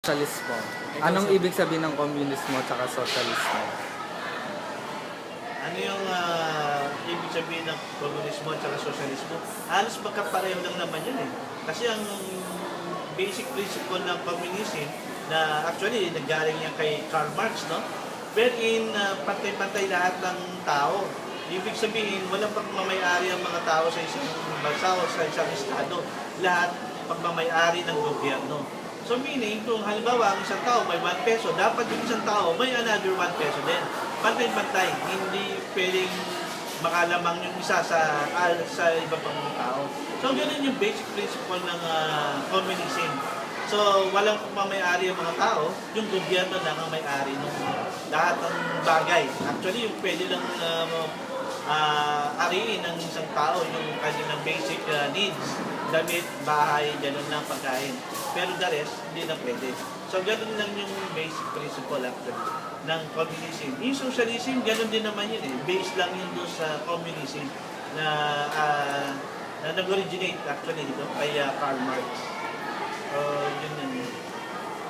Sosyalismo. Anong ibig sabihin ng komunismo at sosyalismo? Ano yung ibig sabihin ng komunismo at sosyalismo? Halos magkapareho lang naman yun eh. Kasi ang basic principle ng communism na actually nanggaling yan kay Karl Marx, no? Wherein pantay-pantay lahat ng tao. Ibig sabihin, walang pagmamayari ang mga tao sa isang bansa o sa isang estado. Lahat pagmamayari ng gobyerno. So meaning, kung halimbawa ang isang tao may 1 peso, dapat yung isang tao may another 1 peso din. Pantay-pantay, hindi pwedeng makalamang yung isa sa iba pang tao. So ganun yung basic principle ng communism. So walang pagmamayari ang mga tao, yung gobyerno lang ang may-ari ng lahat ng bagay. Actually, yung pwede lang ariin ng isang tao yung kanilang basic needs, damit, bahay, gano'n lang, pagkain. Pero the rest, hindi na pwede. So, gano'n lang yung basic principle actually ng communism. Yung socialism, gano'n din naman yun eh. Based lang yun doon sa communism na nag-originate actually dito kay Karl Marx. Yun yun.